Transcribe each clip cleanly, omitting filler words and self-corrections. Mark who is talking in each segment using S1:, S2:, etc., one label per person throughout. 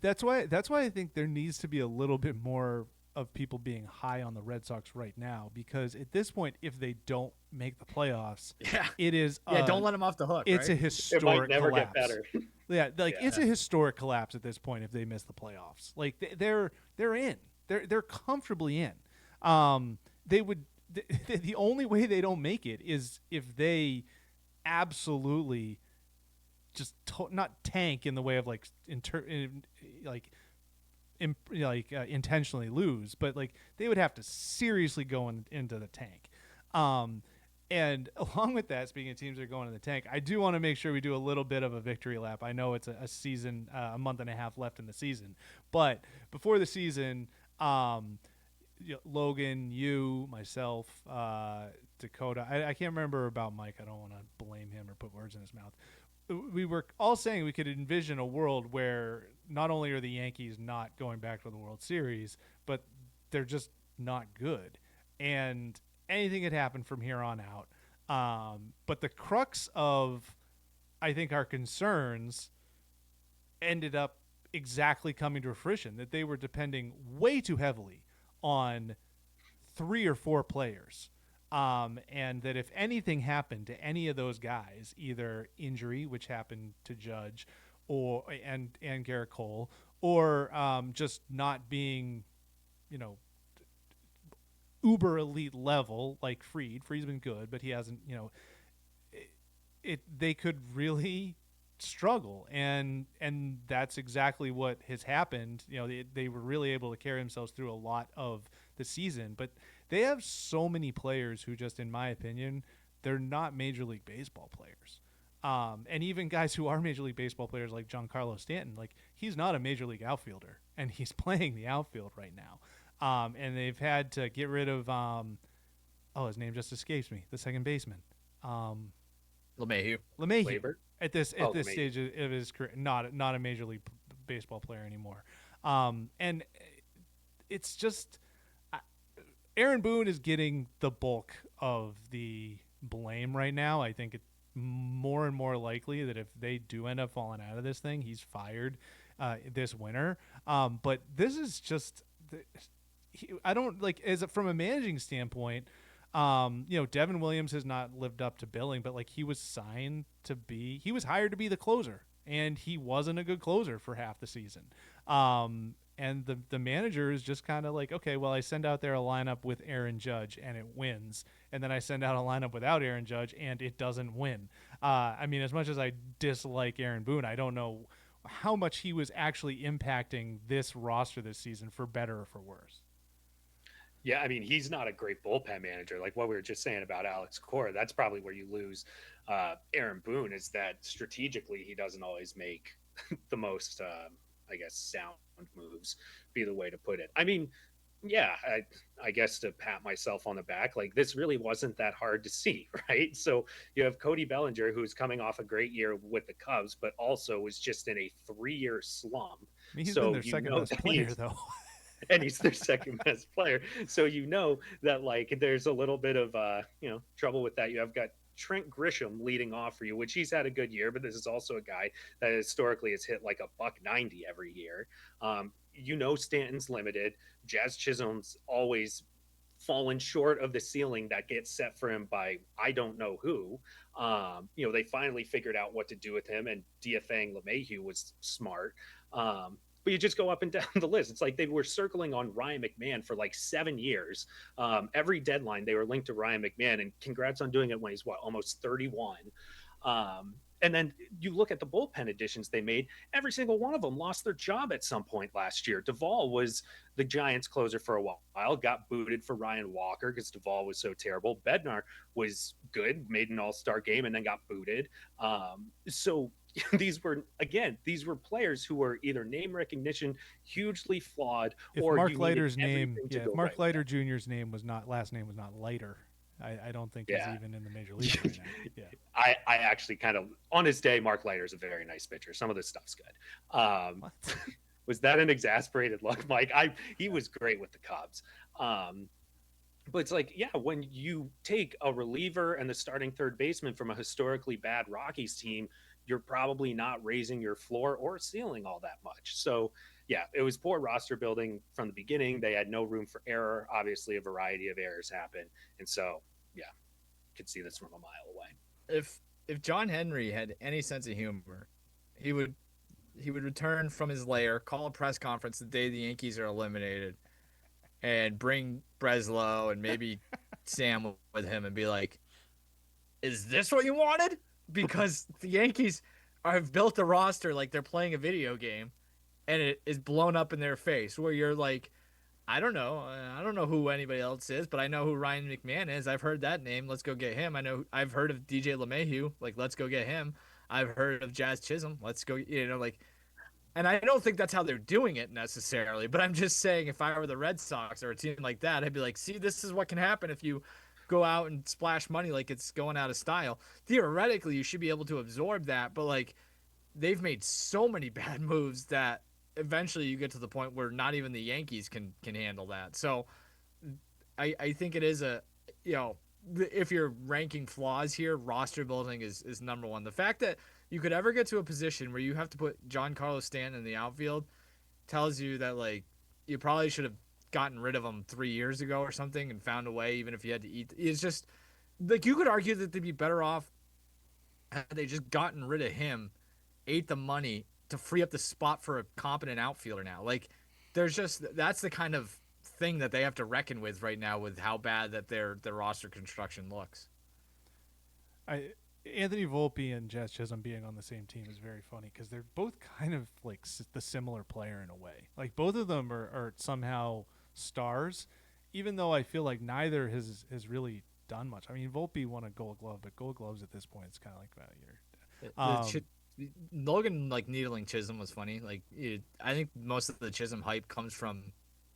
S1: That's why I think there needs to be a little bit more of people being high on the Red Sox right now, because at this point, if they don't make the playoffs,
S2: Yeah.
S1: it is
S2: Yeah, don't let them off the hook,
S1: it's
S2: right?
S1: a
S3: It might
S1: historic
S3: never get
S1: collapse.
S3: better.
S1: Yeah, like it's
S3: Yeah.
S1: a historic collapse at this point if they miss the playoffs. Like they're in. They're comfortably in. They would the only way they don't make it is if they absolutely just not tank in the way of like like intentionally lose, but like they would have to seriously go into the tank. Um, and along with that, speaking of teams that are going in the tank, I do want to make sure we do a little bit of a victory lap. I know it's a season, a month and a half left in the season, but before the season, Logan, you, myself, Dakota. I can't remember about Mike. I don't want to blame him or put words in his mouth. We were all saying we could envision a world where not only are the Yankees not going back to the World Series, but they're just not good, and anything could happen from here on out. But the crux of, I think, our concerns ended up exactly coming to fruition, that they were depending way too heavily on three or four players. And that if anything happened to any of those guys, either injury, which happened to Judge, or and Garrett Cole, or just not being, you know, uber elite level like Freed. Freed's been good, but he hasn't, they could really struggle, and that's exactly what has happened. They were really able to carry themselves through a lot of the season, but they have so many players who just, in my opinion, they're not Major League Baseball players. And even guys who are Major League Baseball players like Giancarlo Stanton, like he's not a Major League outfielder, and he's playing the outfield right now. And they've had to get rid of his name just escapes me, the second baseman. Um,
S2: LeMahieu.
S1: LeMahieu
S3: Labor.
S1: at
S3: Oh,
S1: this
S3: maybe.
S1: stage of his career, not a Major League Baseball player anymore. And it's just Aaron Boone is getting the bulk of the blame right now. I think it's more and more likely that if they do end up falling out of this thing, he's fired this winter. But this is just, I don't like, from a managing standpoint. Devin Williams has not lived up to billing, but like he was hired to be the closer, and he wasn't a good closer for half the season. And the manager is just kind of like, okay, well, I send out there a lineup with Aaron Judge and it wins, and then I send out a lineup without Aaron Judge and it doesn't win. I mean, as much as I dislike Aaron Boone, I don't know how much he was actually impacting this roster this season for better or for worse.
S3: Yeah, I mean, he's not a great bullpen manager. Like what we were just saying about Alex Cora, that's probably where you lose Aaron Boone, is that strategically he doesn't always make the most, I guess, sound moves, be the way to put it. I mean, yeah, I guess to pat myself on the back, like this really wasn't that hard to see, right? So you have Cody Bellinger, who's coming off a great year with the Cubs, but also was just in a 3-year slump.
S1: I mean, he's been
S3: So
S1: their
S3: you
S1: second
S3: know
S1: best
S3: that
S1: player,
S3: he's
S1: though.
S3: and he's their second best player. So you know that like there's a little bit of trouble with that. You have got Trent Grisham leading off for you, which he's had a good year, but this is also a guy that historically has hit like a buck 90 every year. Stanton's limited. Jazz Chisholm's always fallen short of the ceiling that gets set for him by I don't know who. They finally figured out what to do with him, and DFAing LeMahieu was smart. But you just go up and down the list. It's like they were circling on Ryan McMahon for like 7 years. Every deadline they were linked to Ryan McMahon, and congrats on doing it when he's almost 31. And then you look at the bullpen additions they made, every single one of them lost their job at some point last year. Duvall was the Giants closer for a while, got booted for Ryan Walker because Duvall was so terrible. Bednar was good, made an all-star game, and then got booted. So these were players who were either name recognition hugely flawed,
S1: if
S3: or
S1: Mark
S3: you needed
S1: Leiter's name,
S3: everything to
S1: yeah, if
S3: go
S1: Mark
S3: right with
S1: Leiter
S3: them.
S1: Jr.'s name was not last name was not Leiter, I don't think he's
S3: Yeah.
S1: even in the major leagues right now. Yeah.
S3: I actually kind of on his day, Mark Leiter's a very nice pitcher. Some of this stuff's good.
S1: What?
S3: Was that an exasperated look, Mike? He was great with the Cubs. Um, but it's like, yeah, when you take a reliever and the starting third baseman from a historically bad Rockies team, you're probably not raising your floor or ceiling all that much. So yeah, it was poor roster building from the beginning. They had no room for error. Obviously, a variety of errors happen, and so yeah, could see this from a mile away.
S2: If John Henry had any sense of humor, he would he would return from his lair, call a press conference the day the Yankees are eliminated, and bring Breslow and maybe Sam with him and be like, "Is this what you wanted?" Because the Yankees have built a roster like they're playing a video game, and it is blown up in their face. Where you're like, I don't know who anybody else is, but I know who Ryan McMahon is. I've heard that name. Let's go get him. I've heard of DJ LeMahieu. Like, let's go get him. I've heard of Jazz Chisholm. Let's go. Like, and I don't think that's how they're doing it necessarily. But I'm just saying, if I were the Red Sox or a team like that, I'd be like, see, this is what can happen if you go out and splash money like it's going out of style. Theoretically, you should be able to absorb that, but like they've made so many bad moves that eventually you get to the point where not even the Yankees can handle that. So I think it is a, you know, if you're ranking flaws here, roster building is number one. The fact that you could ever get to a position where you have to put Giancarlo Stanton in the outfield tells you that like you probably should have gotten rid of him 3 years ago or something and found a way, even if you had to eat. It's just like you could argue that they'd be better off had they just gotten rid of him, ate the money to free up the spot for a competent outfielder now. Like there's just that's the kind of thing that they have to reckon with right now with how bad that their roster construction looks.
S1: Anthony Volpe and Jazz Chisholm being on the same team is very funny because they're both kind of like the similar player in a way. Like both of them are somehow stars, even though I feel like neither has really done much. I mean, Volpe won a Gold Glove, but Gold Gloves at this point it's kind of like
S2: Logan like needling Chisholm was funny. Like I think most of the Chisholm hype comes from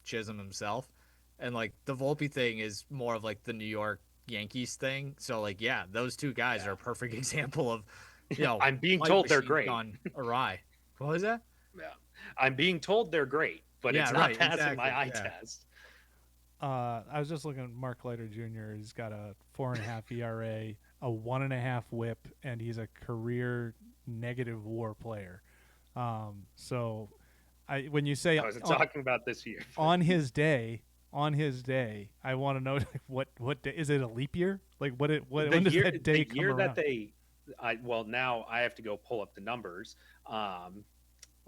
S2: Chisholm himself, and like the Volpe thing is more of like the New York Yankees thing. So like yeah, those two guys are a perfect example of
S3: I'm being told they're great.
S2: Gone awry. What was that?
S3: Yeah, I'm being told they're great, but it's not passing
S2: exactly,
S3: my eye test.
S1: I was just looking at Mark Leiter Jr. He's got a 4.5 ERA, a 1.5 WHIP, and he's a career negative WAR player. So, when you say
S3: I was talking about this year
S1: on his day, I want to know what day is it? A leap year? Like when does that day come around?
S3: That they, now I have to go pull up the numbers.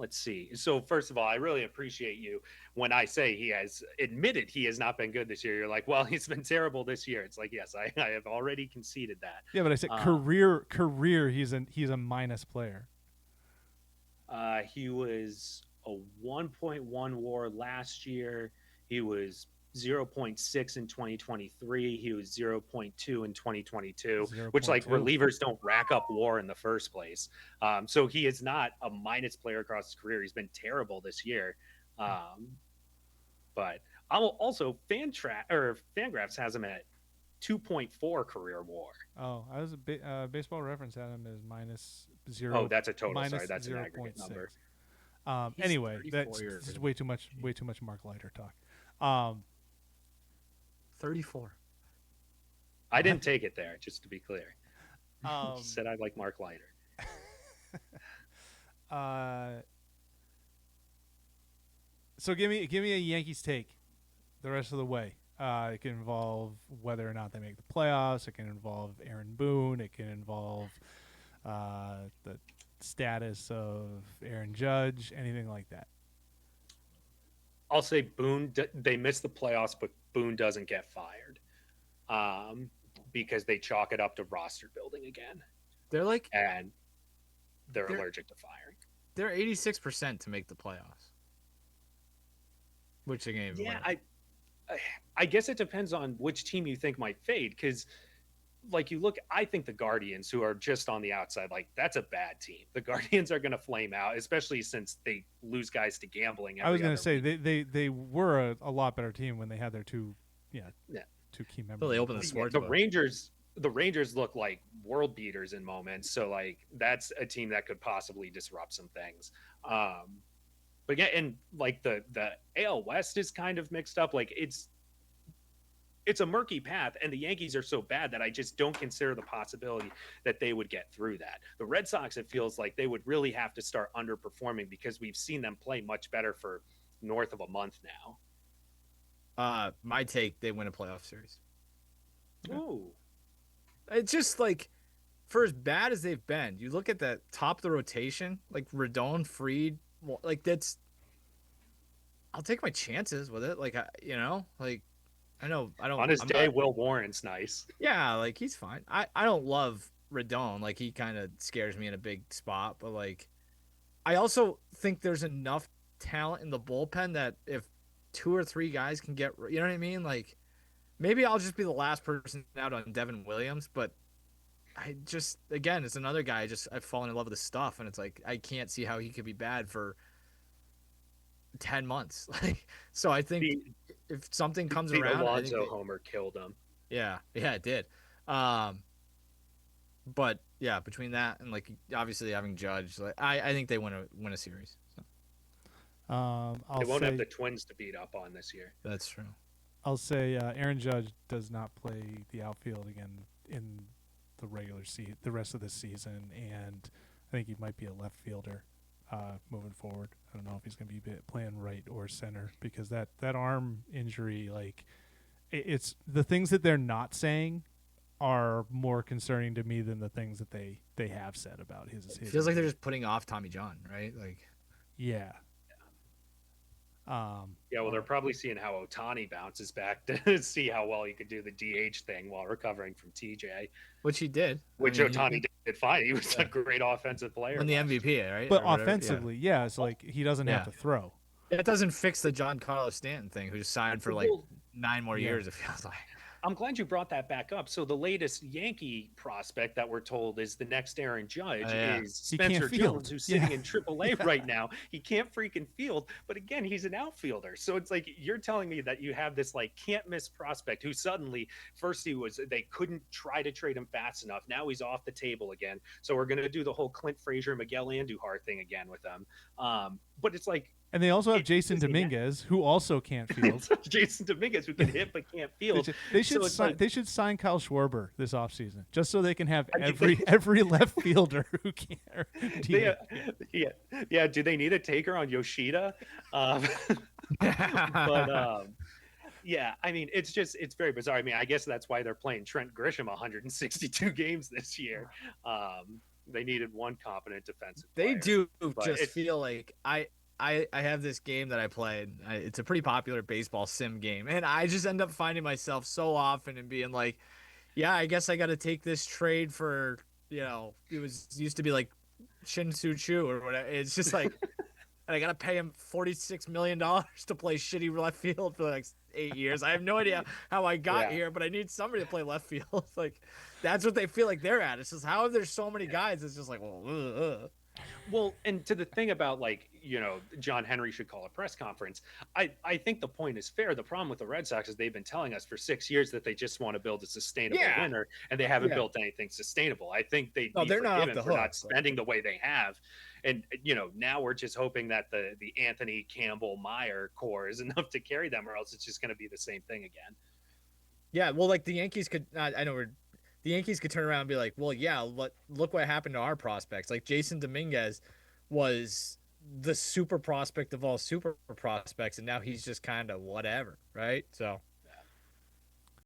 S3: Let's see. So first of all, I really appreciate you when I say he has admitted he has not been good this year. You're like, well, he's been terrible this year. It's like, yes, I have already conceded that.
S1: Yeah, but I said career. He's a minus player.
S3: He was a 1.1 WAR last year. He was 0.6 in 2023. He was 0.2 in 2022, which like relievers don't rack up WAR in the first place. So he is not a minus player across his career. He's been terrible this year. But also Fangraphs has him at 2.4 career WAR.
S1: Oh, I was Baseball Reference had him as minus 0.
S3: Oh, that's a total. Sorry, that's an aggregate
S1: 6.
S3: number.
S1: Anyway, that's way too much Mark Leiter talk.
S2: 34.
S3: I didn't take it there, just to be clear. Said I like Mark Leiter.
S1: So give me a Yankees take the rest of the way. It can involve whether or not they make the playoffs. It can involve Aaron Boone. It can involve the status of Aaron Judge, anything like that.
S3: I'll say Boone. They missed the playoffs, but Boone doesn't get fired because they chalk it up to roster building again.
S2: They're
S3: allergic to firing.
S2: They're 86% to make the playoffs, which they can even win.
S3: I guess it depends on which team you think might fade because. Like you look, I think the Guardians, who are just on the outside, like that's a bad team. The Guardians are going to flame out, especially since they lose guys to gambling.
S1: I was going to say they were a lot better team when they had their two key members.
S2: So they opened the sports.
S3: The Rangers look like world beaters in moments. So like that's a team that could possibly disrupt some things. But yeah, and like the AL West is kind of mixed up. Like it's it's a murky path, and the Yankees are so bad that I just don't consider the possibility that they would get through that. The Red Sox, it feels like they would really have to start underperforming because we've seen them play much better for north of a month now.
S2: My take, they win a playoff series.
S3: Ooh.
S2: It's just like, for as bad as they've been, you look at the top of the rotation, like Rodon, Fried, like that's. I'll take my chances with it. Like like I know I don't.
S3: On his
S2: I'm
S3: day,
S2: not,
S3: Will Warren's nice.
S2: yeah, like he's fine. I don't love Rodon. Like he kind of scares me in a big spot, but like I also think there's enough talent in the bullpen that if two or three guys can get, you know what I mean? Like maybe I'll just be the last person out on Devin Williams, but I just again, it's another guy. I've fallen in love with his stuff, and it's like I can't see how he could be bad for 10 months. Like so, I think
S3: The,
S2: if something comes
S3: the
S2: around, I think
S3: Alonso
S2: that,
S3: homer killed him.
S2: yeah, it did. Um, but yeah, between that and like obviously having Judge, like I think they win a series. So
S1: I'll
S3: They won't have
S1: say
S3: the Twins to beat up on this year.
S2: that's true.
S1: I'll say Aaron Judge does not play the outfield again in the the rest of the season, and I think he might be a left fielder moving forward. I don't know if he's going to be playing right or center because that arm injury, like it's the things that they're not saying are more concerning to me than the things that they have said about his.
S2: It feels like they're just putting off Tommy John, right? Like
S1: yeah.
S3: Yeah, well, they're probably seeing how Otani bounces back to see how well he could do the DH thing while recovering from TJ,
S2: which he did.
S3: which Otani did fine. He was a great offensive player.
S2: Won the
S3: last year.
S2: MVP, right?
S1: But
S2: Or whatever,
S1: offensively, yeah, it's like he doesn't have to throw.
S2: It doesn't fix the John Carlos Stanton thing, who signed for like 9 more years. It feels like.
S3: I'm glad you brought that back up. So the latest Yankee prospect that we're told is the next Aaron Judge is Spencer Jones, who's sitting in AAA right now. He can't freaking field, but again, he's an outfielder. So it's like you're telling me that you have this like can't miss prospect who suddenly first they couldn't try to trade him fast enough. Now he's off the table again. So we're gonna do the whole Clint Frazier, Miguel Andujar thing again with them. But it's like.
S1: And they also have Jason Dominguez, who also can't field.
S3: Jason Dominguez, who can hit but can't field.
S1: They should sign Kyle Schwarber this offseason, just so they can have every left fielder who can.
S3: Yeah. Do they need a taker on Yoshida? Yeah. I mean, it's very bizarre. I mean, I guess that's why they're playing Trent Grisham 162 games this year. They needed one competent defensive player.
S2: They do just feel like I have this game that I played. It's a pretty popular baseball sim game, and I just end up finding myself so often and being like, yeah, I guess I got to take this trade for, it used to be like Shin-Soo Choo or whatever. It's just like, and I got to pay him $46 million to play shitty left field for the next 8 years. I have no idea how I got here, but I need somebody to play left field. Like, that's what they feel like they're at. It's just, how are there so many guys? It's just like,
S3: Well, and to the thing about John Henry should call a press conference. I think the point is fair. The problem with the Red Sox is they've been telling us for 6 years that they just want to build a sustainable winner, and they haven't built anything sustainable. I think they're not for not spending the way they have. And now we're just hoping that the Anthony Campbell Meyer core is enough to carry them, or else it's just going to be the same thing again.
S2: Yeah, well, like the Yankees could. I know the Yankees could turn around and be like, well, yeah, look what happened to our prospects. Like Jason Dominguez was the super prospect of all super prospects, and now he's just kind of whatever, right? So